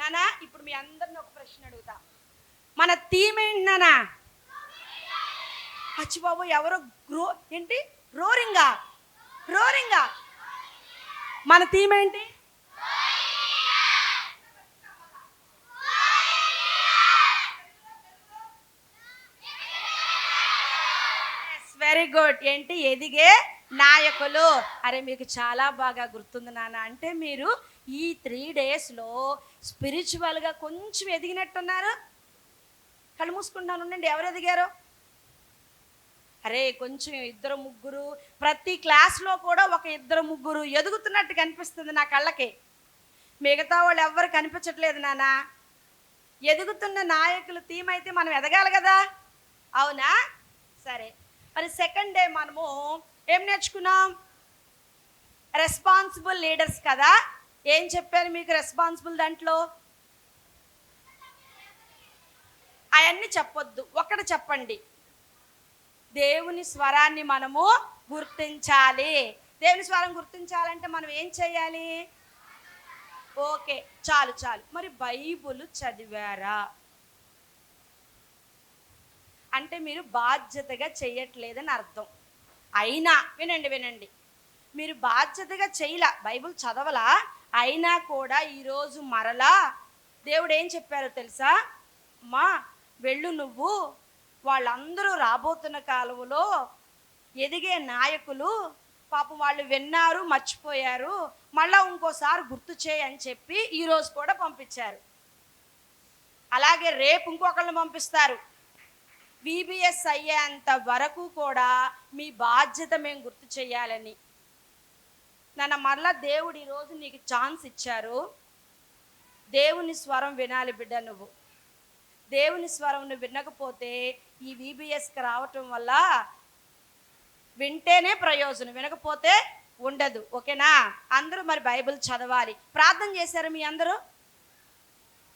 నానా ఇప్పుడు మీ అందరిని ఒక ప్రశ్న అడుగుతా. మన థీమ్ ఏంటి నానా? అచ్చిబాబు ఎవరో ఏంటి రోరింగా రోరింగా మన థీమ్ ఏంటి? Very good. ఏంటి? ఎదిగే నాయకులు. అరే మీకు చాలా బాగా గుర్తుంది నాన్న. అంటే మీరు ఈ 3 డేస్లో స్పిరిచువల్గా కొంచెం ఎదిగినట్టున్నారు. కళ్ళు మూసుకుంటాను ఉండండి. ఎవరు ఎదిగారు? అరే కొంచెం 2-3 ప్రతి క్లాస్లో కూడా ఒక 2-3 ఎదుగుతున్నట్టు కనిపిస్తుంది నా కళ్ళకి. మిగతా వాళ్ళు ఎవ్వరు కనిపించట్లేదు నాన్న. ఎదుగుతున్న నాయకులు థీమ్ అయితే మనం ఎదగాలి కదా, అవునా? సరే, మరి సెకండ్ డే మనము ఏం నేర్చుకున్నాం? రెస్పాన్సిబుల్ లీడర్స్ కదా. ఏం చెప్పారు మీకు రెస్పాన్సిబుల్ దాంట్లో? అవన్నీ చెప్పొద్దు, ఒకటి చెప్పండి. దేవుని స్వరాన్ని మనము గుర్తించాలి. దేవుని స్వరం గుర్తించాలంటే మనం ఏం చేయాలి? ఓకే, చాలు చాలు. మరి బైబుల్ చదివారా అంటే మీరు బాధ్యతగా చేయట్లేదని అర్థం. అయినా వినండి, మీరు బాధ్యతగా చేయలా, బైబుల్ చదవలా, అయినా కూడా ఈరోజు మరలా దేవుడు ఏం చెప్పారో తెలుసా? అమ్మా వెళ్ళు నువ్వు, వాళ్ళందరూ రాబోతున్న కాలంలో ఎదిగే నాయకులు, పాపం వాళ్ళు విన్నారు మర్చిపోయారు, మళ్ళా ఇంకోసారి గుర్తు చేయని చెప్పి ఈరోజు కూడా పంపించారు. అలాగే రేపు ఇంకొకళ్ళని పంపిస్తారు. VBS అయ్యేంత వరకు కూడా మీ బాధ్యత మేము గుర్తు చేయాలని. నన్ను మరలా దేవుడు ఈరోజు నీకు ఛాన్స్ ఇచ్చారు. దేవుని స్వరం వినాలి బిడ్డ. నువ్వు దేవుని స్వరం నువ్వు వినకపోతే ఈ VBSకి రావటం వల్ల వింటేనే ప్రయోజనం, వినకపోతే ఉండదు. ఓకేనా? అందరూ మరి బైబిల్ చదవాలి. ప్రార్థన చేశారా? మీ అందరూ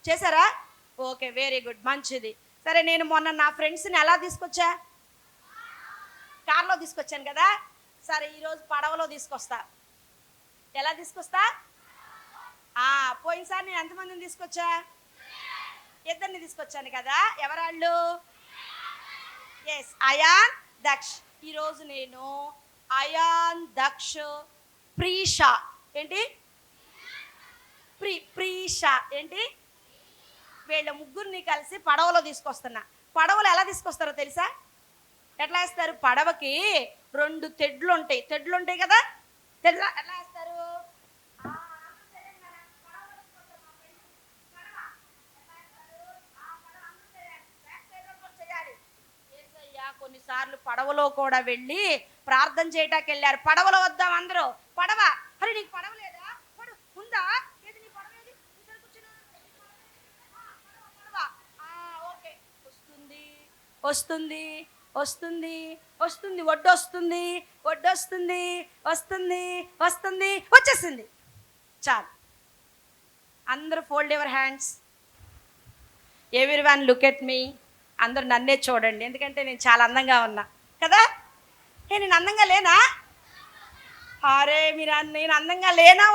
చేశారా? ఓకే, వెరీ గుడ్, మంచిది. సరే, నేను మొన్న నా ఫ్రెండ్స్ని ఎలా తీసుకొచ్చా? కార్లో తీసుకొచ్చాను కదా. సరే, ఈరోజు పడవలో తీసుకొస్తా. ఎలా తీసుకొస్తా? పోయినసారి నేను ఎంతమందిని తీసుకొచ్చా? 2 తీసుకొచ్చాను కదా. ఎవరాళ్ళు? ఎస్, అయాన్, దక్ష్. ఈరోజు నేను అయాన్, దక్ష్, ప్రీషా. ఏంటి? ప్రీషా ఏంటి? వీళ్ళ ముగ్గురిని కలిసి పడవలో తీసుకొస్తున్నా. పడవలు ఎలా తీసుకొస్తారో తెలుసా? ఎట్లా వేస్తారు? పడవకి 2 తెడ్లు ఉంటాయి కదా. తెడ్ల ఎట్లా వేస్తారు? కొన్నిసార్లు పడవలో కూడా వెళ్ళి ప్రార్థన చేయటానికి వెళ్ళారు. పడవలో వద్దాం అందరూ. పడవ, అరే నీకు పడవ లేదా? ఉందా? ఏది నీ పడవ? ఏది? ఓకే, వస్తుంది, వస్తుంది, వచ్చేసింది. చాలు, అందరూ fold your hands. Everyone look at me. అందరూ నన్నే చూడండి, ఎందుకంటే నేను చాలా అందంగా ఉన్నా కదా. నేను అందంగా లేనా? అరే నేను అందంగా లేనా?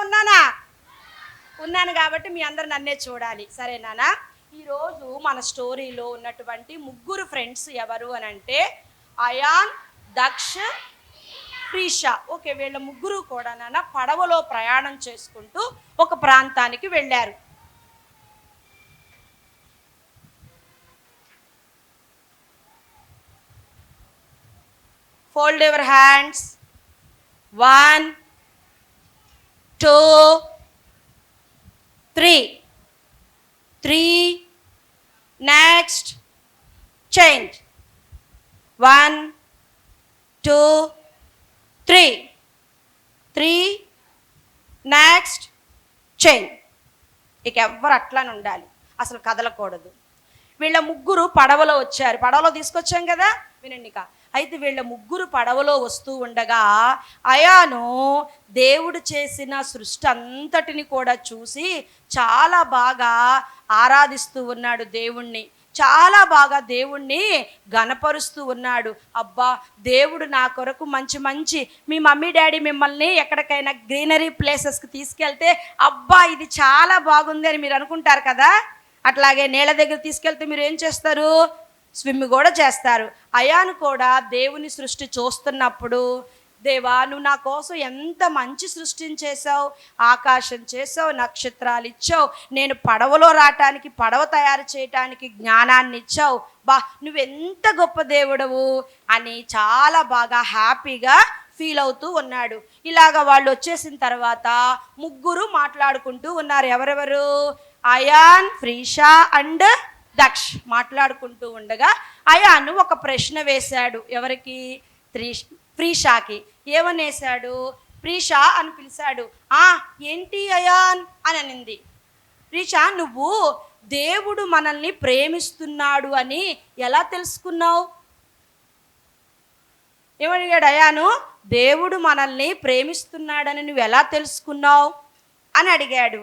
ఉన్నాను కాబట్టి మీ అందరు నన్నే చూడాలి. సరేనా? ఈరోజు మన స్టోరీలో ఉన్నటువంటి 3 ఫ్రెండ్స్ ఎవరు అని అంటే అయాన్, దక్ష్, ప్రీషా. ఓకే, వీళ్ళ 3 కూడా నాన్న పడవలో ప్రయాణం చేసుకుంటూ ఒక ప్రాంతానికి వెళ్ళారు. Fold your hands. 1, 2, 3. Next, change. 1, 2, 3. Next, change. ఇక ఎవ్వరు అట్లానే ఉండాలి, అసలు కదలకూడదు. వీళ్ళ 3 పడవలో వచ్చారు. పడవలో తీసుకొచ్చాం కదా. వినండి ఇక. అయితే వీళ్ళ 3 పడవలో వస్తూ ఉండగా అయాను దేవుడు చేసిన సృష్టి అంతటిని కూడా చూసి చాలా బాగా ఆరాధిస్తూ ఉన్నాడు దేవుణ్ణి. చాలా బాగా దేవుణ్ణి ఘనపరుస్తూ ఉన్నాడు. అబ్బా, దేవుడు నా కొరకు మంచి మంచి, మీ మమ్మీ డాడీ మిమ్మల్ని ఎక్కడికైనా గ్రీనరీ ప్లేసెస్కి తీసుకెళ్తే అబ్బా ఇది చాలా బాగుంది అని మీరు అనుకుంటారు కదా. అట్లాగే నీళ్ళ దగ్గర తీసుకెళ్తే మీరు ఏం చేస్తారు? స్విమ్ కూడా చేస్తారు. అయాను కూడా దేవుని సృష్టి చూస్తున్నప్పుడు, దేవా నువ్వు నా కోసం ఎంత మంచి సృష్టిని చేసావు, ఆకాశం చేసావు, నక్షత్రాలు ఇచ్చావు, నేను పడవలో రావటానికి, పడవ తయారు చేయటానికి జ్ఞానాన్ని ఇచ్చావు, బా నువ్వెంత గొప్ప దేవుడవు అని చాలా బాగా హ్యాపీగా ఫీల్ అవుతూ ఉన్నాడు. ఇలాగ వాళ్ళు వచ్చేసిన తర్వాత ముగ్గురు మాట్లాడుకుంటూ ఉన్నారు. ఎవరెవరు? అయాన్, ఫ్రీషా అండ్ దక్ష్ మాట్లాడుకుంటూ ఉండగా అయాను ఒక ప్రశ్న వేశాడు. ఎవరికి? ఫ్రీషాకి. ఏమనేశాడు? ఫ్రీషా అని పిలిచాడు. ఏంటి అయాన్ అని అనింది. ఫ్రీషా, నువ్వు దేవుడు మనల్ని ప్రేమిస్తున్నాడు అని ఎలా తెలుసుకున్నావు? ఏమడిగాడు అయాను? దేవుడు మనల్ని ప్రేమిస్తున్నాడని నువ్వు ఎలా తెలుసుకున్నావు అని అడిగాడు.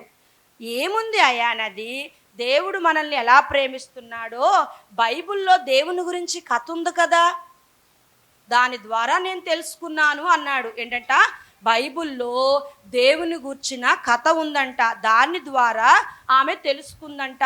ఏముంది అయాన్, అది దేవుడు మనల్ని ఎలా ప్రేమిస్తున్నాడో బైబిల్లో దేవుని గురించి కథ ఉంది కదా, దాని ద్వారా నేను తెలుసుకున్నాను అన్నాడు. ఏంటంట? బైబిల్లో దేవుని గూర్చిన కథ ఉందంట, దాని ద్వారా ఆమె తెలుసుకుందంట.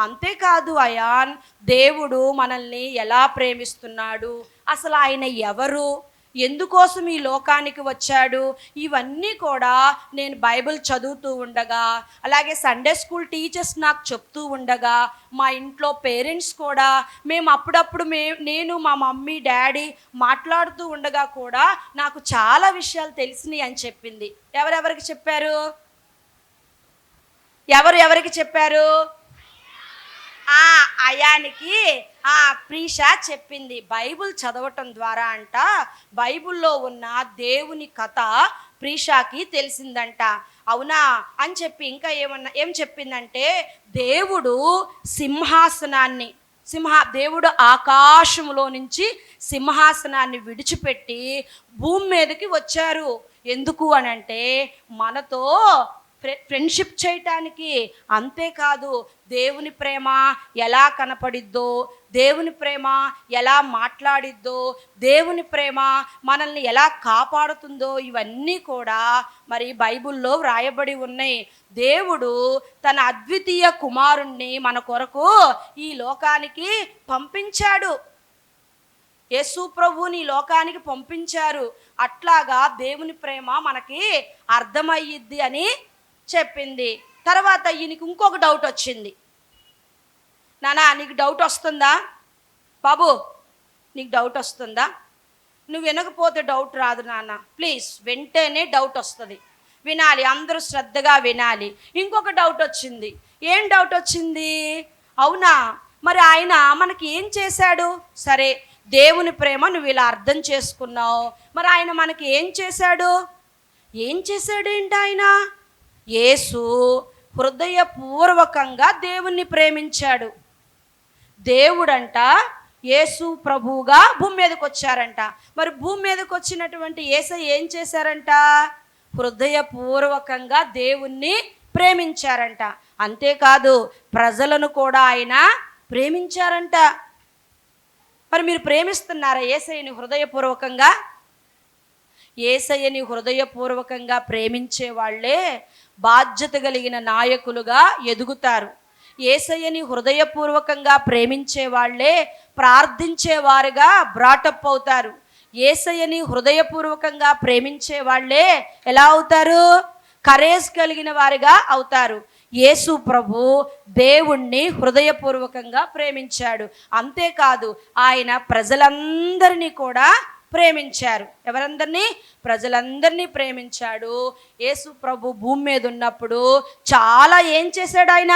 అంతేకాదు అయాన్, దేవుడు మనల్ని ఎలా ప్రేమిస్తున్నాడు, అసలు ఆయన ఎవరు, ఎందుకోసం ఈ లోకానికి వచ్చాడు, ఇవన్నీ కూడా నేను బైబిల్ చదువుతూ ఉండగా, అలాగే సండే స్కూల్ టీచర్స్ నాకు చెప్తూ ఉండగా, మా ఇంట్లో పేరెంట్స్ కూడా మేము అప్పుడప్పుడు నేను మా మమ్మీ డాడీ మాట్లాడుతూ ఉండగా కూడా నాకు చాలా విషయాలు తెలిసినాయి అని చెప్పింది. ఎవరెవరికి చెప్పారు? ఎవరికి చెప్పారు? అయానికి ప్రీషా చెప్పింది. బైబిల్ చదవటం ద్వారా అంట బైబిల్లో ఉన్న దేవుని కథ ప్రీషాకి తెలిసిందంట. అవునా అని చెప్పి ఇంకా ఏం చెప్పిందంటే, దేవుడు సింహాసనాన్ని దేవుడు ఆకాశంలో నుంచి సింహాసనాన్ని విడిచిపెట్టి భూమి మీదకి వచ్చారు. ఎందుకు అని అంటే మనతో ఫ్రెండ్షిప్ చేయటానికి. అంతేకాదు దేవుని ప్రేమ ఎలా కనపడిద్దో, దేవుని ప్రేమ ఎలా మాట్లాడిద్దో, దేవుని ప్రేమ మనల్ని ఎలా కాపాడుతుందో ఇవన్నీ కూడా మరి బైబిల్లో వ్రాయబడి ఉన్నాయి. దేవుడు తన అద్వితీయ కుమారుణ్ణి మన కొరకు ఈ లోకానికి పంపించాడు. యేసు ప్రభువుని లోకానికి పంపించారు. అట్లాగా దేవుని ప్రేమ మనకి అర్థమయ్యిద్ది అని చెప్పింది. తర్వాత ఈయనకి ఇంకొక డౌట్ వచ్చింది. నానా, నీకు డౌట్ వస్తుందా బాబు? నీకు డౌట్ వస్తుందా? నువ్వు వినకపోతే డౌట్ రాదు నాన్న, ప్లీజ్. వెంటనే డౌట్ వస్తుంది, వినాలి, అందరూ శ్రద్ధగా వినాలి. ఇంకొక డౌట్ వచ్చింది. ఏం డౌట్ వచ్చింది? అవునా, మరి ఆయన మనకి ఏం చేశాడు? సరే, దేవుని ప్రేమ నువ్వు ఇలా అర్థం చేసుకున్నావు, మరి ఆయన మనకి ఏం చేశాడు? ఏం చేశాడు ఏంటి ఆయన? యేసు హృదయపూర్వకంగా దేవుణ్ణి ప్రేమించాడు. దేవుడంట యేసు ప్రభువుగా భూమి మీదకి వచ్చారంట. మరి భూమి మీదకి వచ్చినటువంటి యేసయ్య ఏం చేశారంట? హృదయపూర్వకంగా దేవుణ్ణి ప్రేమించారంట. అంతేకాదు ప్రజలను కూడా ఆయన ప్రేమించారంట. మరి మీరు ప్రేమిస్తున్నారా యేసయ్యని హృదయపూర్వకంగా? యేసయ్యని హృదయపూర్వకంగా ప్రేమించే వాళ్ళే బాధ్యత కలిగిన నాయకులుగా ఎదుగుతారు. యేసయ్యని హృదయపూర్వకంగా ప్రేమించే వాళ్ళే ప్రార్థించేవారుగా బ్రాటప్ అవుతారు. యేసయ్యని హృదయపూర్వకంగా ప్రేమించే వాళ్ళే ఎలా అవుతారు? కరేజ్ కలిగిన వారిగా అవుతారు. యేసు ప్రభు దేవుణ్ణి హృదయపూర్వకంగా ప్రేమించాడు. అంతేకాదు ఆయన ప్రజలందరినీ కూడా ప్రేమించారు. ఎవరందరినీ? ప్రజలందరినీ ప్రేమించాడు. యేసు ప్రభు భూమి మీద ఉన్నప్పుడు చాలా ఏం చేశాడు? ఆయన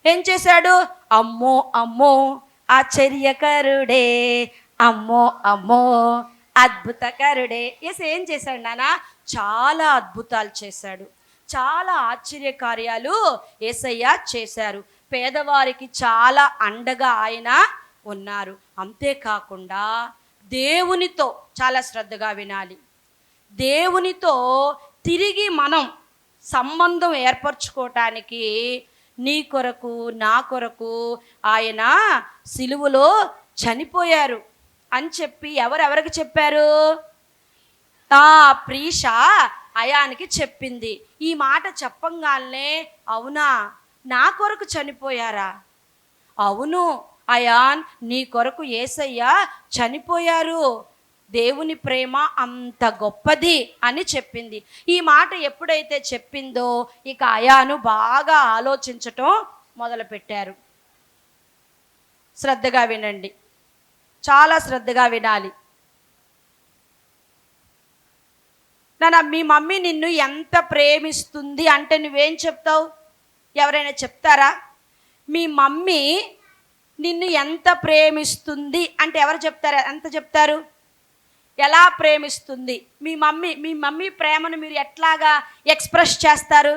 ఏం చేశాడు? అమ్మో అమ్మో ఆశ్చర్యకరుడే, అమ్మో అమ్మో అద్భుతకరుడే. యేసు ఏం చేశాడు నాన్న? చాలా అద్భుతాలు చేశాడు, చాలా ఆశ్చర్యకార్యాలు యేసయ్య చేశారు. పేదవారికి చాలా అండగా ఆయన ఉన్నారు. అంతేకాకుండా దేవునితో, చాలా శ్రద్ధగా వినాలి, దేవునితో తిరిగి మనం సంబంధం ఏర్పరచుకోవటానికి నీ కొరకు నా కొరకు ఆయన సిలువలో చనిపోయారు అని చెప్పి ఎవరెవరికి చెప్పారు? ప్రీష అయానికి చెప్పింది. ఈ మాట చెప్పంగానే, అవునా నా కొరకు చనిపోయారా? అవును అయాన్, నీ కొరకు యేసయ్య చనిపోయారు, దేవుని ప్రేమ అంత గొప్పది అని చెప్పింది. ఈ మాట ఎప్పుడైతే చెప్పిందో ఇక అయాను బాగా ఆలోచించటం మొదలుపెట్టారు. శ్రద్ధగా వినండి, చాలా శ్రద్ధగా వినాలి. నాన్న, మీ మమ్మీ నిన్ను ఎంత ప్రేమిస్తుంది అంటే నువ్వేం చెప్తావు? ఎవరైనా చెప్తారా? మీ మమ్మీ నిన్ను ఎంత ప్రేమిస్తుంది అంటే ఎవరు చెప్తారా? ఎంత చెప్తారు? ఎలా ప్రేమిస్తుంది? మీ మమ్మీ ప్రేమను మీరు ఎట్లాగా ఎక్స్ప్రెస్ చేస్తారు?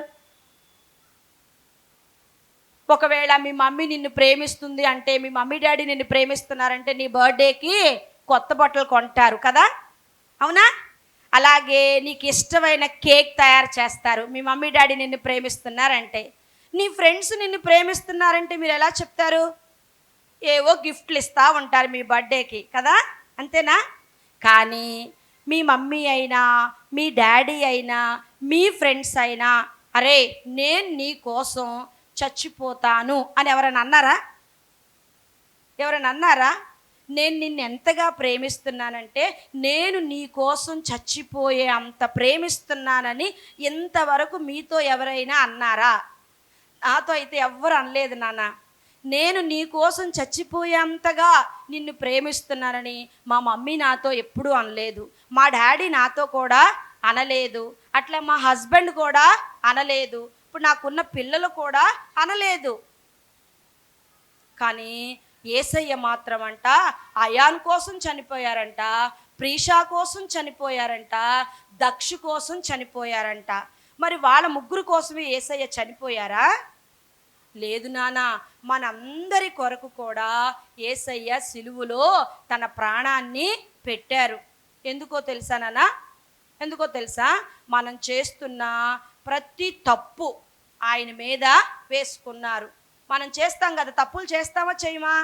ఒకవేళ మీ మమ్మీ నిన్ను ప్రేమిస్తుంది అంటే, మీ మమ్మీ డాడీ నిన్ను ప్రేమిస్తున్నారంటే నీ బర్త్డేకి కొత్త బట్టలు కొంటారు కదా, అవునా? అలాగే నీకు ఇష్టమైన కేక్ తయారు చేస్తారు మీ మమ్మీ డాడీ నిన్ను ప్రేమిస్తున్నారంటే. నీ ఫ్రెండ్స్ నిన్ను ప్రేమిస్తున్నారంటే మీరు ఎలా చెప్తారు? ఏవో గిఫ్ట్లు ఇస్తూ ఉంటారు మీ బర్త్డేకి కదా, అంతేనా? కానీ మీ మమ్మీ అయినా, మీ డాడీ అయినా, మీ ఫ్రెండ్స్ అయినా, అరే నేను నీ కోసం చచ్చిపోతాను అని ఎవరైనా అన్నారా? ఎవరైనా అన్నారా? నేను నిన్ను ఎంతగా ప్రేమిస్తున్నానంటే నేను నీ కోసం చచ్చిపోయే అంత ప్రేమిస్తున్నానని ఇంతవరకు మీతో ఎవరైనా అన్నారా? నాతో అయితే ఎవ్వరు అనలేదు నాన్న. నేను నీ కోసం చచ్చిపోయేంతగా నిన్ను ప్రేమిస్తున్నానని మా మమ్మీ నాతో ఎప్పుడూ అనలేదు, మా డాడీ నాతో కూడా అనలేదు, అట్లా మా హస్బెండ్ కూడా అనలేదు, ఇప్పుడు నాకున్న పిల్లలు కూడా అనలేదు. కానీ యేసయ్య మాత్రం అంట అయాన్ కోసం చనిపోయారంట, ప్రీషా కోసం చనిపోయారంట, దక్షు కోసం చనిపోయారంట. మరి వాళ్ళ ముగ్గురు కోసమే యేసయ్య చనిపోయారా? లేదు నాన్న, మనందరి కొరకు కూడా యేసయ్య సిలువలో తన ప్రాణాన్ని పెట్టారు. ఎందుకో తెలుసా నాన్న? ఎందుకో తెలుసా? మనం చేస్తున్న ప్రతి తప్పు ఆయన మీద వేసుకున్నారు. మనం చేస్తాం కదా, తప్పులు చేస్తామా చేయమా?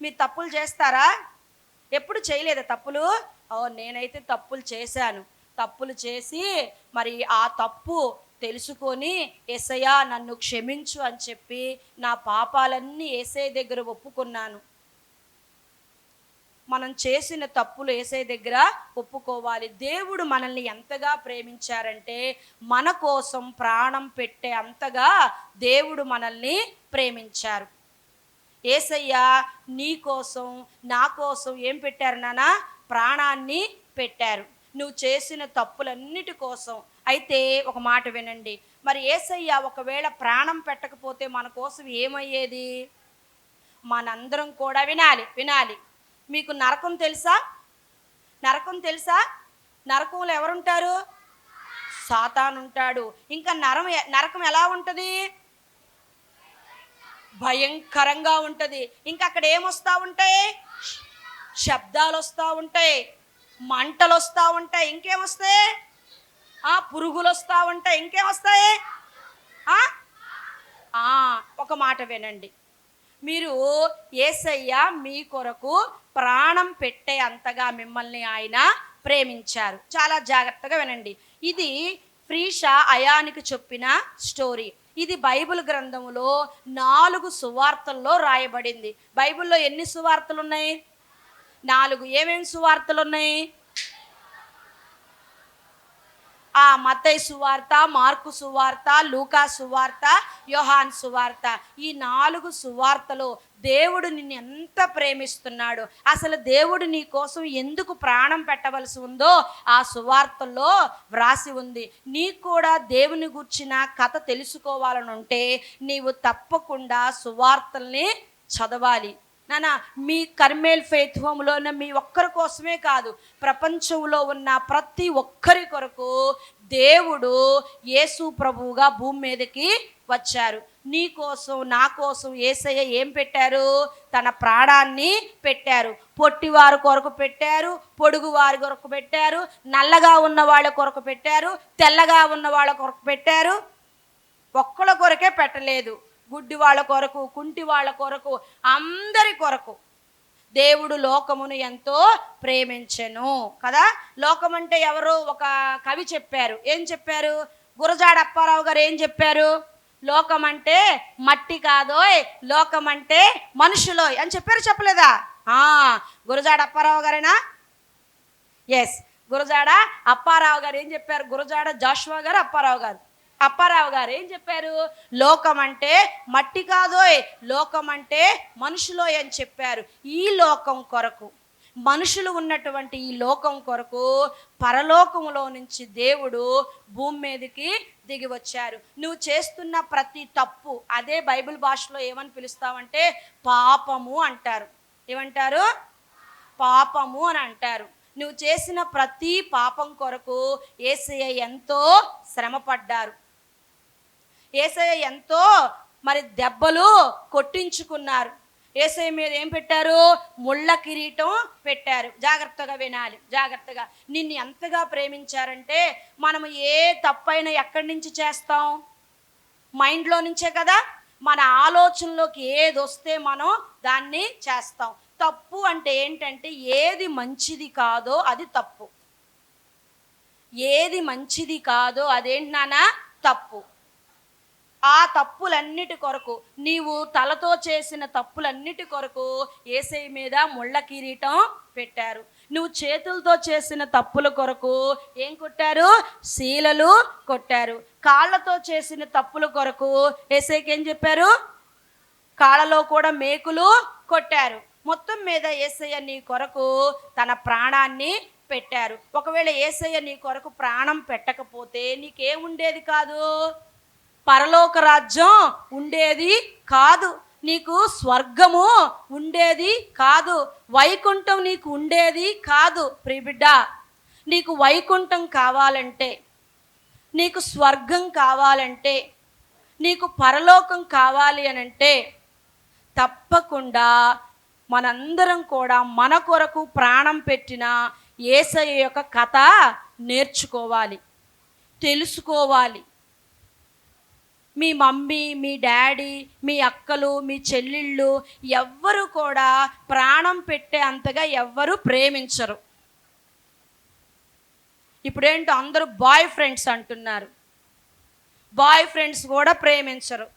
మీరు తప్పులు చేస్తారా? ఎప్పుడు చేయలేదా తప్పులు? నేనైతే తప్పులు చేశాను. తప్పులు చేసి మరి ఆ తప్పు తెలుసుకొని యేసయ్యా నన్ను క్షమించు అని చెప్పి నా పాపాలన్నీ యేసయ్య దగ్గర ఒప్పుకున్నాను. మనం చేసిన తప్పులు యేసయ్య దగ్గర ఒప్పుకోవాలి. దేవుడు మనల్ని ఎంతగా ప్రేమించారంటే మన కోసం ప్రాణం పెట్టే అంతగా దేవుడు మనల్ని ప్రేమించారు. యేసయ్య నీ కోసం నా కోసం ఏం పెట్టారు నాన్న? ప్రాణాన్ని పెట్టారు, నువ్వు చేసిన తప్పులన్నిటి కోసం. అయితే ఒక మాట వినండి, మరి యేసయ్య ఒకవేళ ప్రాణం పెట్టకపోతే మన కోసం ఏమయ్యేది? మనందరం కూడా వినాలి. మీకు నరకం తెలుసా? నరకం తెలుసా? నరకంలో ఎవరుంటారు? సాతాను ఉంటాడు. ఇంకా నరకం ఎలా ఉంటుంది? భయంకరంగా ఉంటుంది. ఇంకా అక్కడ ఏమొస్తూ ఉంటాయి? శబ్దాలు వస్తూ ఉంటాయి, మంటలు వస్తూ ఉంటాయి, ఇంకేమొస్తాయి? పురుగులు వస్తూ ఉంటాయి, ఇంకేమొస్తాయి? ఒక మాట వినండి, మీరు యేసయ్య మీ కొరకు ప్రాణం పెట్టే అంతగా మిమ్మల్ని ఆయన ప్రేమించారు. చాలా జాగ్రత్తగా వినండి. ఇది ప్రీషా అయానికి చెప్పిన స్టోరీ. ఇది బైబిల్ గ్రంథంలో 4 సువార్తల్లో రాయబడింది. బైబిల్లో ఎన్ని సువార్తలు ఉన్నాయి? 4. ఏమేమి సువార్తలు ఉన్నాయి? మత్తయి సువార్త, మార్కు సువార్త, లూకా సువార్త, యోహాన్ సువార్త. ఈ 4 సువార్తలు దేవుడు నిన్ను ఎంత ప్రేమిస్తున్నాడు, అసలు దేవుడు నీ కోసం ఎందుకు ప్రాణం పెట్టవలసి ఉందో ఆ సువార్తల్లో వ్రాసి ఉంది. నీకు కూడా దేవుని గుర్చిన కథ తెలుసుకోవాలని ఉంటే నీవు తప్పకుండా సువార్తల్ని చదవాలి. నాన్న, మీ కర్మేల్ ఫెయిత్ హోమ్లో ఉన్న మీ ఒక్కరి కోసమే కాదు, ప్రపంచంలో ఉన్న ప్రతి ఒక్కరి కొరకు దేవుడు యేసు ప్రభువుగా భూమి మీదకి వచ్చారు. నీ కోసం నా కోసం యేసయ్య ఏం పెట్టారు? తన ప్రాణాన్ని పెట్టారు. పొట్టివారి కొరకు పెట్టారు, పొడుగు వారి కొరకు పెట్టారు, నల్లగా ఉన్న వాళ్ళ కొరకు పెట్టారు, తెల్లగా ఉన్న వాళ్ళ కొరకు పెట్టారు. ఒక్కళ్ళ కొరకే పెట్టలేదు, గుడ్డి వాళ్ళ కొరకు, కుంటి వాళ్ళ కొరకు, అందరి కొరకు దేవుడు లోకమును ఎంతో ప్రేమించెను కదా. లోకం అంటే ఎవరు? ఒక కవి చెప్పారు. ఏం చెప్పారు? గురజాడ అప్పారావు గారు ఏం చెప్పారు? లోకం అంటే మట్టి కాదోయ్, లోకం అంటే మనుషులోయ్ అని చెప్పారు. చెప్పలేదా? గురజాడ అప్పారావు గారేనా? ఎస్, గురజాడ అప్పారావు గారు ఏం చెప్పారు? గురజాడ జాషువా గారు, అప్పారావు గారు ఏం చెప్పారు? లోకం అంటే మట్టి కాదోయ్, లోకం అంటే మనుషులోయ్ అని చెప్పారు. ఈ లోకం కొరకు, మనుషులు ఉన్నటువంటి ఈ లోకం కొరకు పరలోకములో నుంచి దేవుడు భూమి మీదకి దిగి వచ్చారు. నువ్వు చేస్తున్న ప్రతి తప్పు, అదే బైబిల్ భాషలో ఏమని పిలుస్తామంటే పాపము అంటారు. ఏమంటారు? పాపము అని అంటారు. నువ్వు చేసిన ప్రతి పాపం కొరకు యేసయ్య ఎంతో శ్రమపడ్డారు. యేసయ్య ఎంతో మరి దెబ్బలు కొట్టించుకున్నారు. యేసయ్య మీద ఏం పెట్టారు? ముళ్ళ కిరీటం పెట్టారు. జాగ్రత్తగా వినాలి, జాగ్రత్తగా. నిన్ను ఎంతగా ప్రేమించారంటే, మనము ఏ తప్పైనా ఎక్కడి నుంచి చేస్తాం? మైండ్లో నుంచే కదా. మన ఆలోచనలోకి ఏది వస్తే మనం దాన్ని చేస్తాం. తప్పు అంటే ఏంటంటే ఏది మంచిది కాదో అది తప్పు. ఏది మంచిది కాదో అదేంటి నాన్న? తప్పు. ఆ తప్పులన్నిటి కొరకు, నీవు తలతో చేసిన తప్పులన్నిటి కొరకు యేసయ్య మీద ముళ్ళ కిరీటం పెట్టారు. నువ్వు చేతులతో చేసిన తప్పుల కొరకు ఏం కొట్టారు? శీలలు కొట్టారు. కాళ్ళతో చేసిన తప్పుల కొరకు యేసయ్యకి ఏం చెప్పారు? కాళ్ళలో కూడా మేకులు కొట్టారు. మొత్తం మీద యేసయ్య నీ కొరకు తన ప్రాణాన్ని పెట్టారు. ఒకవేళ యేసయ్య నీ కొరకు ప్రాణం పెట్టకపోతే నీకేముండేది కాదు? పరలోక రాజ్యం ఉండేది కాదు, నీకు స్వర్గము ఉండేది కాదు, వైకుంఠం నీకు ఉండేది కాదు. ప్రియబిడ్డ, నీకు వైకుంఠం కావాలంటే, నీకు స్వర్గం కావాలంటే, నీకు పరలోకం కావాలి అనంటే తప్పకుండా మనందరం కూడా మన కొరకు ప్రాణం పెట్టిన యేసయ్య యొక్క కథ నేర్చుకోవాలి, తెలుసుకోవాలి. మీ మమ్మీ, మీ డాడీ, మీ అక్కలు, మీ చెల్లెళ్ళు ఎవ్వరు కూడా ప్రాణం పెట్టే అంతగా ఎవ్వరు ప్రేమించరు. ఇప్పుడేంటో అందరూ బాయ్ ఫ్రెండ్స్ అంటున్నారు. బాయ్ ఫ్రెండ్స్ కూడా ప్రేమించరు.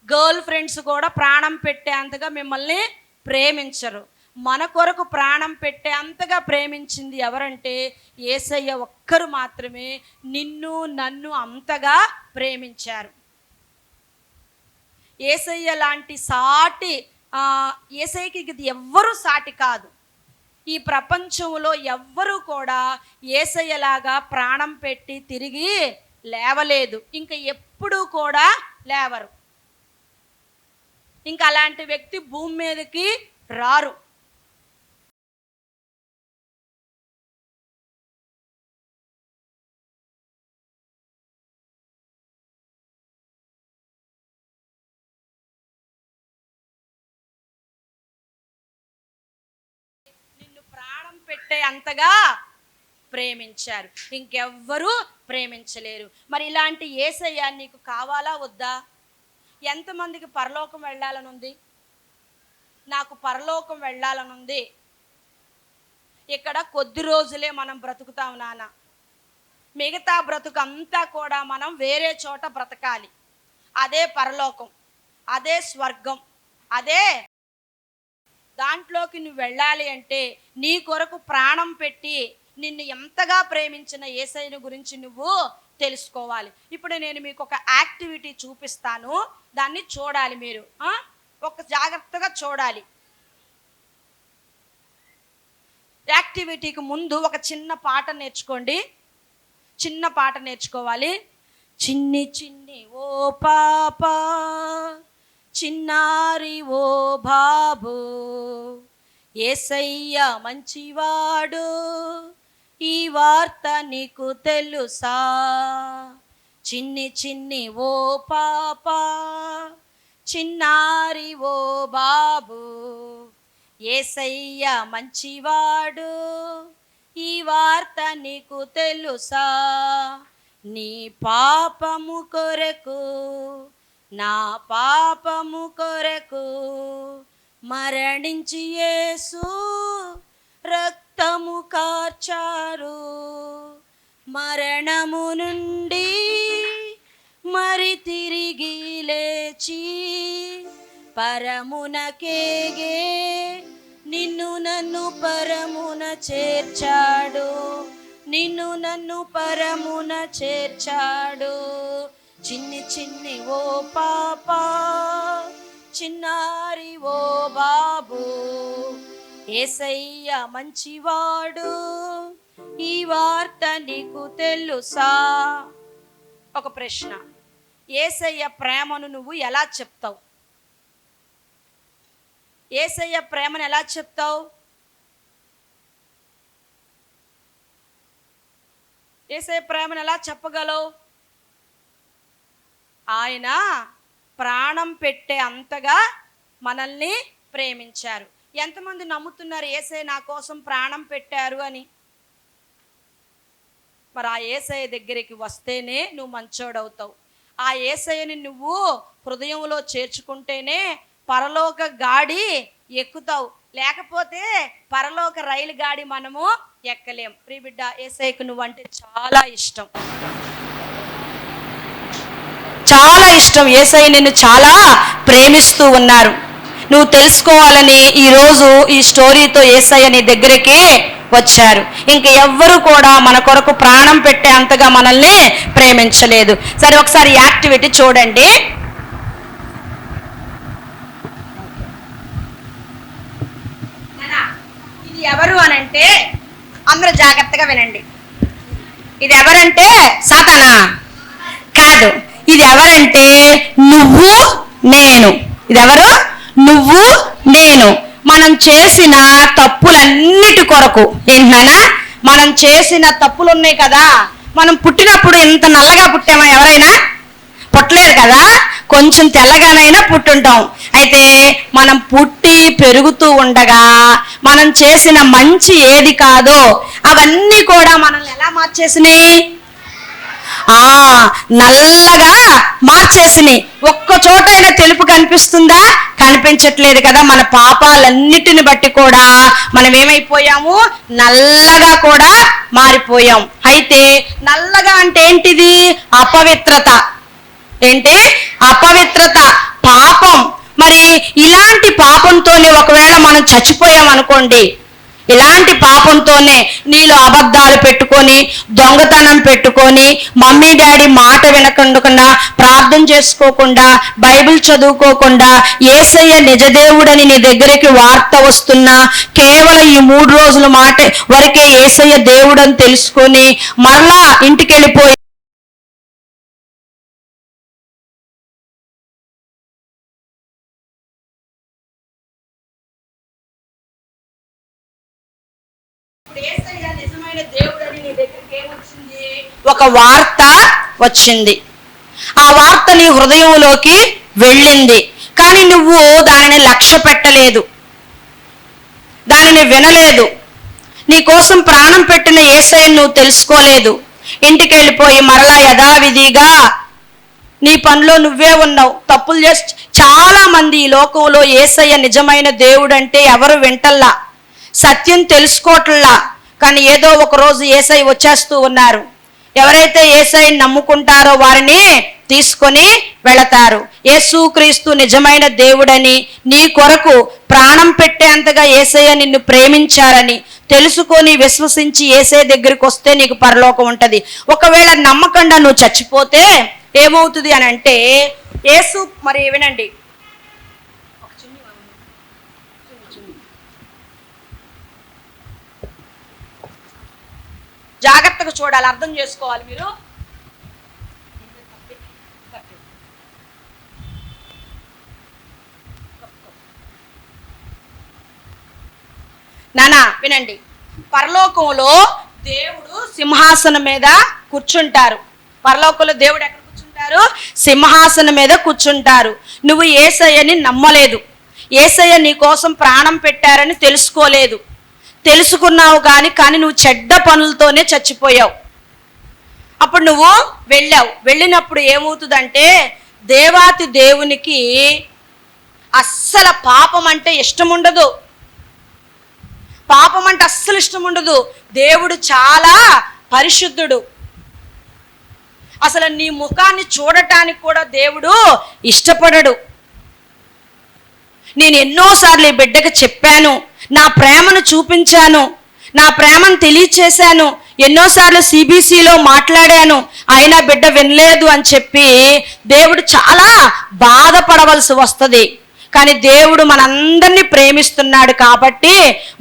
గర్ల్ ఫ్రెండ్స్ కూడా ప్రాణం పెట్టే అంతగా మిమ్మల్ని ప్రేమించరు. మన కొరకు ప్రాణం పెట్టే అంతగా ప్రేమించింది ఎవరంటే యేసయ్య ఒక్కరు మాత్రమే. నిన్ను నన్ను అంతగా ప్రేమించారు. యేసయ్య లాంటి సాటి, యేసయ్యకి ఇది ఎవ్వరూ సాటి కాదు. ఈ ప్రపంచంలో ఎవ్వరూ కూడా యేసయ్యలాగా ప్రాణం పెట్టి తిరిగి లేవలేదు, ఇంకా ఎప్పుడూ కూడా లేవరు. ఇంకా అలాంటి వ్యక్తి భూమి మీదకి రారు. నిన్ను ప్రాణం పెట్టే అంతగా ప్రేమించారు, ఇంకెవ్వరూ ప్రేమించలేరు. మరి ఇలాంటి యేసయ్య నీకు కావాలా వద్దా? ఎంతమందికి పరలోకం వెళ్ళాలనుంది? నాకు పరలోకం వెళ్ళాలనుంది. ఇక్కడ కొద్ది రోజులే మనం బ్రతుకుతాం నాన్న, మిగతా బ్రతుకు అంతా కూడా మనం వేరే చోట బ్రతకాలి. అదే పరలోకం, అదే స్వర్గం, అదే దాంట్లోకి నువ్వు వెళ్ళాలి అంటే నీ కొరకు ప్రాణం పెట్టి నిన్ను ఎంతగా ప్రేమించిన యేసయ్యను గురించి నువ్వు తెలుసుకోవాలి. ఇప్పుడు నేను మీకు ఒక యాక్టివిటీ చూపిస్తాను, దాన్ని చూడాలి మీరు. ఒక జాగ్రత్తగా చూడాలి. యాక్టివిటీకి ముందు ఒక చిన్న పాట నేర్చుకోండి. చిన్న పాట నేర్చుకోవాలి. చిన్ని చిన్ని ఓ పాప, చిన్నారి ఓ బాబు, యేసయ్య మంచివాడు, ఈ వార్త నీకు తెలుసా? చిన్ని చిన్ని ఓ పాప, చిన్నారి ఓ బాబు, యేసయ్య మంచివాడు, ఈ వార్త నీకు తెలుసా? నీ పాపము కొరకు నా పాపము కొరకు మరణించి యేసు రక్తము కార్చారు, మరణము నుండి మరి తిరిగి లేచి పరమునకేగే నిన్ను నన్ను పరమున చేర్చాడు, నిన్ను నన్ను పరమున చేర్చాడు. చిన్ని చిన్ని ఓ పాపా, చిన్నారి ఓ బాబు, యేసయ్య మంచివాడు, ఈ వార్త నీకు తెలుసా? ఒక ప్రశ్న, యేసయ్య ప్రేమను నువ్వు ఎలా చెప్తావు? యేసయ్య ప్రేమను ఎలా చెప్తావు? యేసయ్య ప్రేమను ఎలా చెప్పగలవు? ఆయన ప్రాణం పెట్టే అంతగా మనల్ని ప్రేమించారు. ఎంతమంది నమ్ముతున్నారు యేసయ్య నా కోసం ప్రాణం పెట్టారు అని? మరి ఆ యేసయ్య దగ్గరికి వస్తేనే నువ్వు మంచోడవుతావు. ఆ యేసయ్యని నువ్వు హృదయంలో చేర్చుకుంటేనే పరలోక గాడి ఎక్కుతావు, లేకపోతే పరలోక రైలు గాడి మనము ఎక్కలేం. ప్రియబిడ్డ, యేసయ్యకు నువ్వంటే చాలా ఇష్టం, చాలా ఇష్టం. యేసయ్య నిన్ను చాలా ప్రేమిస్తూ ఉన్నారు. నువ్వు తెలుసుకోవాలని ఈరోజు ఈ స్టోరీతో యేసయ్య నీ దగ్గరికి వచ్చారు. ఇంక ఎవ్వరు కూడా మన కొరకు ప్రాణం పెట్టే అంతగా మనల్ని ప్రేమించలేదు. సరే, ఒకసారి యాక్టివిటీ చూడండి. ఇది ఎవరు అనంటే, అందరూ జాగ్రత్తగా వినండి. ఇది ఎవరంటే సాతానా కాదు. ఇది ఎవరంటే నువ్వు నేను. ఇది ఎవరు? నువ్వు నేను. మనం చేసిన తప్పులన్నిటి కొరకు. ఏంటన్నా? మనం చేసిన తప్పులు ఉన్నాయి కదా. మనం పుట్టినప్పుడు ఇంత నల్లగా పుట్టామా? ఎవరైనా పుట్టలేరు కదా, కొంచెం తెల్లగానైనా పుట్టుంటాం. అయితే మనం పుట్టి పెరుగుతూ ఉండగా మనం చేసిన మంచి ఏది కాదో అవన్నీ కూడా మనల్ని ఎలా మార్చేసినాయి? నల్లగా మార్చేసినాయి. ఒక్క చోటైనా తెలుపు కనిపిస్తుందా? కనిపించట్లేదు కదా. మన పాపాలన్నిటిని బట్టి కూడా మనం ఏమైపోయాము? నల్లగా కూడా మారిపోయాం. అయితే నల్లగా అంటే ఏంటిది? అపవిత్రత. ఏంటి? అపవిత్రత, పాపం. మరి ఇలాంటి పాపంతోనే ఒకవేళ మనం చచ్చిపోయాం అనుకోండి, ఇలాంటి పాపంతోనే నీలో అబద్ధాలు పెట్టుకొని, దొంగతనం పెట్టుకొని, మమ్మీ డాడీ మాట వినకుండా, ప్రార్థన చేసుకోకుండా, బైబిల్ చదువుకోకుండా, యేసయ్య నిజదేవుడని నీ దగ్గరికి వార్త వస్తున్నా కేవలం ఈ 3 రోజుల మాట వరకే యేసయ్య దేవుడని తెలుసుకొని మరలా ఇంటికి వెళ్ళిపోయి నిజమైన దేవుడని నీ దగ్గరికి ఏమొచ్చింది? ఒక వార్త వచ్చింది. ఆ వార్త నీ హృదయంలోకి వెళ్ళింది, కానీ నువ్వు దానిని లక్ష్య పెట్టలేదు, దానిని వినలేదు. నీ కోసం ప్రాణం పెట్టిన యేసయ్యను నువ్వు తెలుసుకోలేదు. ఇంటికి వెళ్ళిపోయి మరలా యథావిధిగా నీ పనిలో నువ్వే ఉన్నావు, తప్పులు చేసి. చాలా మంది ఈ లోకంలో యేసయ్య నిజమైన దేవుడు అంటే ఎవరు వింటల్లా, సత్యం తెలుసుకోవట్లా. కానీ ఏదో ఒక రోజు యేసయ్య వచ్చేస్తూ ఉన్నారు. ఎవరైతే యేసయ్యని నమ్ముకుంటారో వారిని తీసుకొని వెళతారు. యేసుక్రీస్తు నిజమైన దేవుడని, నీ కొరకు ప్రాణం పెట్టేంతగా యేసయ్య నిన్ను ప్రేమించారని తెలుసుకొని విశ్వసించి యేసయ్య దగ్గరికి వస్తే నీకు పరలోకం ఉంటది. ఒకవేళ నమ్మకుండా నువ్వు చచ్చిపోతే ఏమవుతుంది అని అంటే, యేసు మరి వినండి, జాగ్రత్తగా చూడాలి, అర్థం చేసుకోవాలి మీరు. నానా వినండి, పరలోకంలో దేవుడు సింహాసనం మీద కూర్చుంటారు. పరలోకంలో దేవుడు ఎక్కడ కూర్చుంటారు? సింహాసనం మీద కూర్చుంటారు. నువ్వు యేసయ్యని నమ్మలేదు, యేసయ్య నీ కోసం ప్రాణం పెట్టారని తెలుసుకోలేదు. తెలుసుకున్నావు కానీ నువ్వు చెడ్డ పనులతోనే చచ్చిపోయావు. అప్పుడు నువ్వు వెళ్ళావు. వెళ్ళినప్పుడు ఏమవుతుందంటే, దేవాతి దేవునికి అస్సలు పాపం అంటే ఇష్టం ఉండదు. పాపం అంటే అస్సలు ఇష్టం ఉండదు. దేవుడు చాలా పరిశుద్ధుడు. అసలు నీ ముఖాన్ని చూడటానికి కూడా దేవుడు ఇష్టపడడు. నేను ఎన్నోసార్లు ఈ బిడ్డకు చెప్పాను, నా ప్రేమను చూపించాను, నా ప్రేమను తెలియచేశాను, ఎన్నోసార్లు సిబిసిలో మాట్లాడాను, అయినా బిడ్డ వినలేదు అని చెప్పి దేవుడు చాలా బాధపడవలసి వస్తుంది. కానీ దేవుడు మనందరినీ ప్రేమిస్తున్నాడు కాబట్టి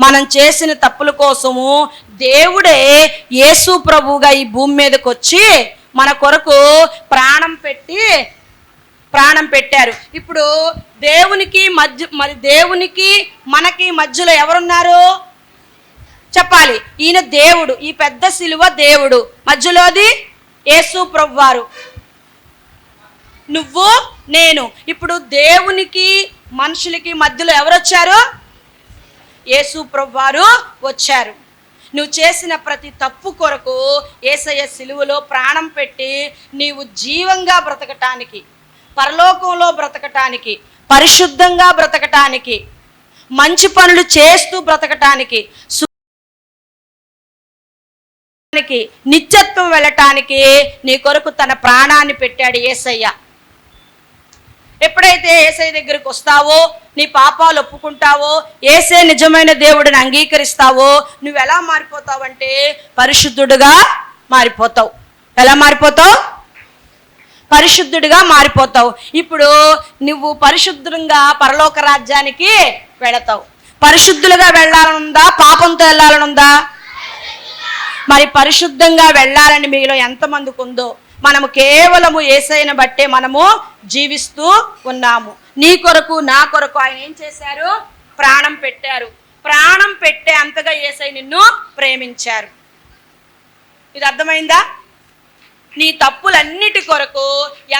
మనం చేసిన తప్పుల కోసము దేవుడే యేసు ప్రభువుగా ఈ భూమి మీదకి వచ్చి మన కొరకు ప్రాణం పెట్టారు. ఇప్పుడు దేవునికి మనకి మధ్యలో ఎవరున్నారు చెప్పాలి? ఈయన దేవుడు, ఈ పెద్ద సిలువ దేవుడు, మధ్యలోది యేసు ప్రభువారు, నువ్వు నేను. ఇప్పుడు దేవునికి మనుషులకి మధ్యలో ఎవరు వచ్చారు? యేసు ప్రభువారు వచ్చారు. నువ్వు చేసిన ప్రతి తప్పు కొరకు యేసయ్య సిలువలో ప్రాణం పెట్టి నీవు జీవంగా బ్రతకటానికి, పరలోకంలో బ్రతకటానికి, పరిశుద్ధంగా బ్రతకటానికి, మంచి పనులు చేస్తూ బ్రతకటానికి, నిత్యత్వం వెళ్ళటానికి నీ కొరకు తన ప్రాణాన్ని పెట్టాడు యేసయ్య. ఎప్పుడైతే యేసయ్య దగ్గరికి వస్తావో, నీ పాపాలు ఒప్పుకుంటావో, యేసే నిజమైన దేవుడిని అంగీకరిస్తావో, నువ్వు ఎలా మారిపోతావంటే పరిశుద్ధుడుగా మారిపోతావు. ఎలా మారిపోతావు? పరిశుద్ధుడిగా మారిపోతావు. ఇప్పుడు నువ్వు పరిశుద్ధంగా పరలోక రాజ్యానికి వెళతావు. పరిశుద్ధులుగా వెళ్ళాలనుందా, పాపంతో వెళ్ళాలనుందా? మరి పరిశుద్ధంగా వెళ్ళాలని మీలో ఎంతమందికి ఉందో? మనము కేవలము యేసయ్యను బట్టే మనము జీవిస్తూ ఉన్నాము. నీ కొరకు నా కొరకు ఆయన ఏం చేశారు? ప్రాణం పెట్టారు. ప్రాణం పెట్టే అంతగా యేసయ్య నిన్ను ప్రేమించారు. ఇది అర్థమైందా? నీ తప్పులన్నిటి కొరకు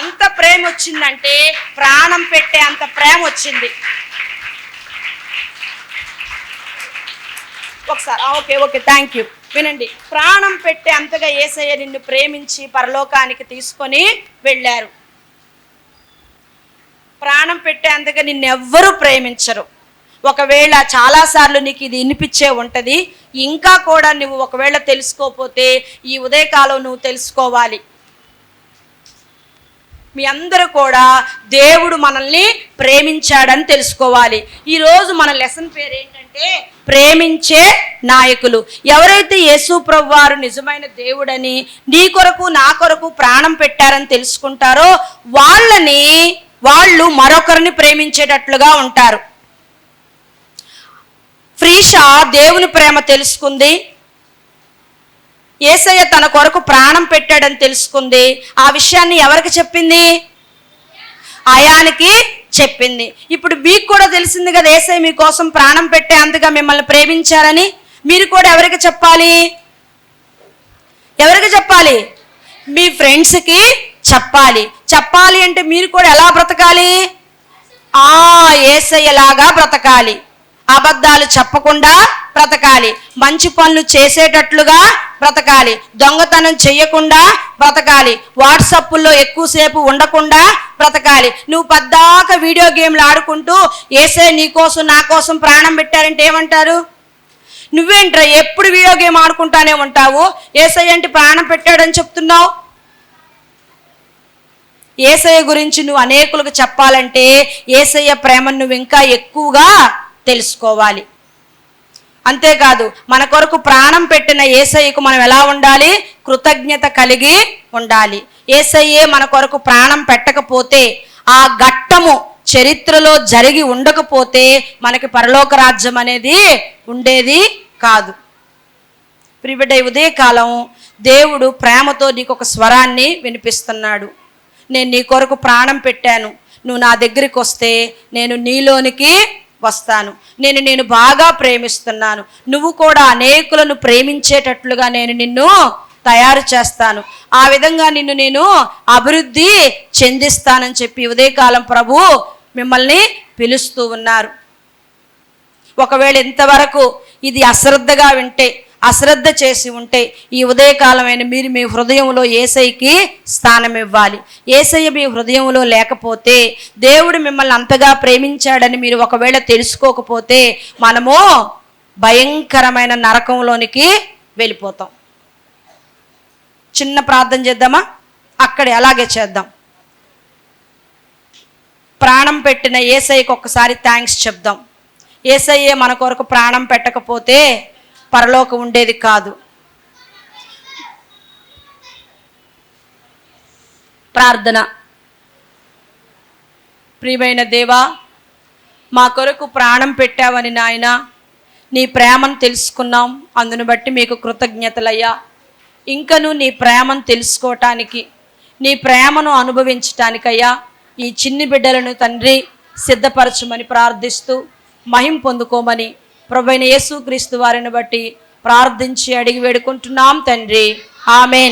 ఎంత ప్రేమ వచ్చిందంటే ప్రాణం పెట్టే అంత ప్రేమ వచ్చింది. ఒకసారి ఓకే థ్యాంక్ యూ. వినండి, ప్రాణం పెట్టే అంతగా యేసయ్య నిన్ను ప్రేమించి పరలోకానికి తీసుకొని వెళ్ళారు. ప్రాణం పెట్టే అంతగా నిన్నెవ్వరూ ప్రేమించరు. ఒకవేళ చాలాసార్లు నీకు ఇది వినిపించే ఉంటుంది. ఇంకా కూడా నువ్వు ఒకవేళ తెలుసుకోకపోతే ఈ ఉదయకాలం నువ్వు తెలుసుకోవాలి. మీ అందరూ కూడా దేవుడు మనల్ని ప్రేమించాడని తెలుసుకోవాలి. ఈరోజు మన లెసన్ పేరు ఏంటంటే ప్రేమించే నాయకులు. ఎవరైతే యేసు ప్రభువారు నిజమైన దేవుడని, నీ కొరకు నా కొరకు ప్రాణం పెట్టారని తెలుసుకుంటారో వాళ్ళు మరొకరిని ప్రేమించేటట్లుగా ఉంటారు. ఫ్రీషా దేవుని ప్రేమ తెలుసుకుంది, యేసయ్య తన కొరకు ప్రాణం పెట్టాడని తెలుసుకుంది. ఆ విషయాన్ని ఎవరికి చెప్పింది? ఆయానికి చెప్పింది. ఇప్పుడు మీకు కూడా తెలిసింది కదా యేసయ్య మీకోసం ప్రాణం పెట్టే అంతగా మిమ్మల్ని ప్రేమించారని. మీరు కూడా ఎవరికి చెప్పాలి? మీ ఫ్రెండ్స్కి చెప్పాలి అంటే మీరు కూడా ఎలా బ్రతకాలి? యేసయ్యలాగా బ్రతకాలి. అబద్ధాలు చెప్పకుండా బ్రతకాలి, మంచి పనులు చేసేటట్లుగా బ్రతకాలి, దొంగతనం చెయ్యకుండా బ్రతకాలి, వాట్సాప్లో ఎక్కువసేపు ఉండకుండా బ్రతకాలి. నువ్వు పద్దాక వీడియో గేమ్లు ఆడుకుంటూ యేసయ్య నీ కోసం నా కోసం ప్రాణం పెట్టారంటే ఏమంటారు? నువ్వేంట్రా ఎప్పుడు వీడియో గేమ్ ఆడుకుంటానే ఉంటావు, యేసయ్య అంటే ప్రాణం పెట్టాడని చెప్తున్నావు. యేసయ్య గురించి నువ్వు అనేకులకు చెప్పాలంటే యేసయ్య ప్రేమను నువ్వు ఇంకా ఎక్కువగా తెలుసుకోవాలి. అంతేకాదు మన కొరకు ప్రాణం పెట్టిన యేసయ్యకు మనం ఎలా ఉండాలి? కృతజ్ఞత కలిగి ఉండాలి. యేసయ్యే మన కొరకు ప్రాణం పెట్టకపోతే, ఆ ఘట్టము చరిత్రలో జరిగి ఉండకపోతే మనకి పరలోక రాజ్యం అనేది ఉండేది కాదు. ప్రియబిడ్డ, ఉదయకాలం దేవుడు ప్రేమతో నీకు ఒక స్వరాన్ని వినిపిస్తున్నాడు. నేను నీ కొరకు ప్రాణం పెట్టాను, నువ్వు నా దగ్గరికి వస్తే నేను నీలోనికి వస్తాను, నేను బాగా ప్రేమిస్తున్నాను, నువ్వు కూడా అనేకులను ప్రేమించేటట్లుగా నేను నిన్ను తయారు చేస్తాను, ఆ విధంగా నిన్ను నేను అభివృద్ధి చెందిస్తానని చెప్పి ఉదయకాలం ప్రభు మిమ్మల్ని పిలుస్తూ ఉన్నారు. ఒకవేళ ఇంతవరకు ఇది అశ్రద్ధగా వింటే, అశ్రద్ధ చేసి ఉంటే ఈ ఉదయకాలమైన మీరు మీ హృదయంలో యేసయ్యకి స్థానం ఇవ్వాలి. యేసయ్య మీ హృదయంలో లేకపోతే, దేవుడు మిమ్మల్ని అంతగా ప్రేమించాడని మీరు ఒకవేళ తెలుసుకోకపోతే మనము భయంకరమైన నరకంలోనికి వెళ్ళిపోతాం. చిన్న ప్రార్థన చేద్దామా? అక్కడే అలాగే చేద్దాం. ప్రాణం పెట్టిన యేసయ్యకి ఒక్కసారి థ్యాంక్స్ చెప్దాం. యేసయ్యే మన కొరకు ప్రాణం పెట్టకపోతే పరలోకం ఉండేది కాదు. ప్రార్థన. ప్రియమైన దేవా, మా కొరకు ప్రాణం పెట్టావని నాయన, నీ ప్రేమను తెలుసుకున్నాం. అందును బట్టి మీకు కృతజ్ఞతలయ్యా. ఇంకను నీ ప్రేమను తెలుసుకోవటానికి, నీ ప్రేమను అనుభవించటానికయ్యా ఈ చిన్ని బిడ్డలను తండ్రి సిద్ధపరచమని ప్రార్థిస్తూ మహిమ పొందుకోమని ప్రభువైన యేసుక్రీస్తు వారిని బట్టి ప్రార్థించి అడిగి వేడుకుంటున్నాం తండ్రి. ఆమేన్.